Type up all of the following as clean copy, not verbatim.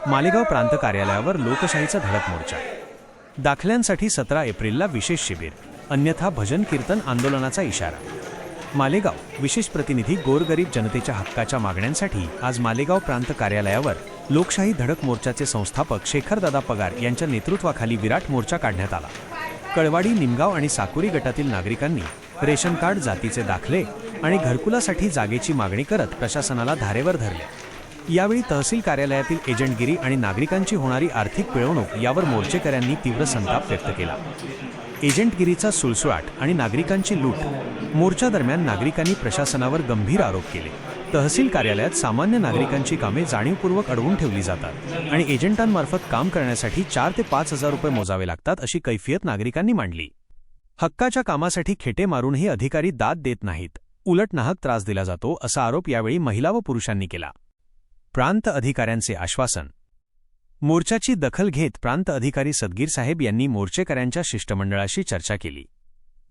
मालेगाव प्रांत कार्यालयावर लोकशाहीचा धडक मोर्चा। दाखल्यांसाठी 17 एप्रिलला विशेष शिबिर, अन्यथा भजन कीर्तन आंदोलनाचा इशारा। मालेगाव विशेष प्रतिनिधी गोरगरीब जनतेच्या हक्काच्या मागण्यांसाठी आज मालेगाव प्रांत कार्यालयावर लोकशाही धडक मोर्चाचे संस्थापक शेखरदादा पगार यांच्या नेतृत्वाखाली विराट मोर्चा काढण्यात आला। कळवाडी, निमगाव आणि साकुरी गटातील नागरिकांनी रेशन कार्ड, जातीचे दाखले आणि घरकुलासाठी जागेची मागणी करत प्रशासनाला धारेवर धरले। यावेळी तहसील कार्यालयातील एजंटगिरी आणि नागरिकांची होणारी आर्थिक पिळवणूक यावर मोर्चेकऱ्यांनी तीव्र संताप व्यक्त केला। एजंटगिरीचा सुळसुळाट आणि नागरिकांची लूट। मोर्चा दरम्यान नागरिकांनी प्रशासनावर गंभीर आरोप केले। तहसील कार्यालयात सामान्य नागरिकांची कामे जाणीवपूर्वक अडवून ठेवली जातात आणि एजंटांमार्फत काम करण्यासाठी 4 ते 5 हजार रुपये मोजावे लागतात अशी कैफियत नागरिकांनी मांडली। हक्काच्या कामासाठी खेटे मारूनही अधिकारी दाद देत नाहीत, उलट नाहक त्रास दिला जातो असा आरोप यावेळी महिला व पुरुषांनी केला। प्रांत अधिकाऱ्यांचे आश्वासन। मोर्चाची दखल घेत प्रांत अधिकारी सदगीर साहेब यांनी मोर्चेकऱ्यांच्या शिष्टमंडळाशी चर्चा केली।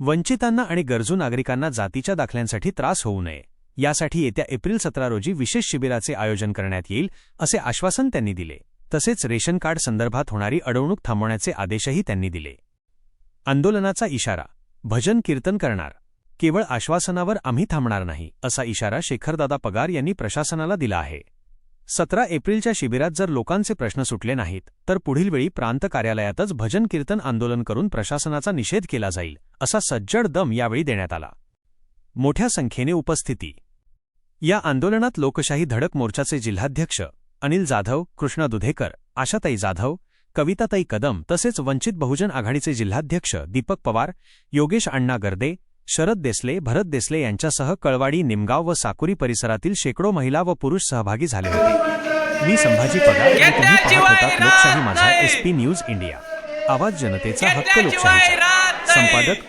वंचितांना आणि गरजू नागरिकांना जातीच्या दाखल्यांसाठी त्रास होऊ नये यासाठी येत्या एप्रिल 17 रोजी विशेष शिबिराचे आयोजन करण्यात येईल असे आश्वासन त्यांनी दिले। तसेच रेशन कार्ड संदर्भात होणारी अडवणूक थांबवण्याचे आदेशही त्यांनी दिले। आंदोलनाचा इशारा, भजन कीर्तन करणार, केवळ आश्वासनावर आम्ही थांबणार नाही असा इशारा शेखरदादा पगार यांनी प्रशासनाला दिला आहे। 17 एप्रिलच्या शिबिरात जर लोकांचे प्रश्न सुटले नाहीत तर पुढील वेळी प्रांत कार्यालयातच भजन कीर्तन आंदोलन करून प्रशासनाचा निषेध केला जाईल असा सज्जड दम यावेळी देण्यात आला। मोठ्या संख्येने उपस्थिती। या आंदोलनात लोकशाही धडक मोर्चाचे जिल्हाध्यक्ष अनिल जाधव, कृष्णा दुधेकर, आशाताई जाधव, कविताताई कदम तसेच वंचित बहुजन आघाडीचे जिल्हाध्यक्ष दीपक पवार, योगेश अण्णा गर्दे, शरद देसले, भरत देसले यांच्यासह कळवाडी, निमगाव व साकुरी परिसरातील शेकडो महिला व पुरुष सहभागी झाले होते। मी संभाजी पगार आणि तुम्ही पाहत होतात लोकशाही माझा, SP न्यूज इंडिया, आवाज जनतेचा हक्क लोकशाहीचा। संपादक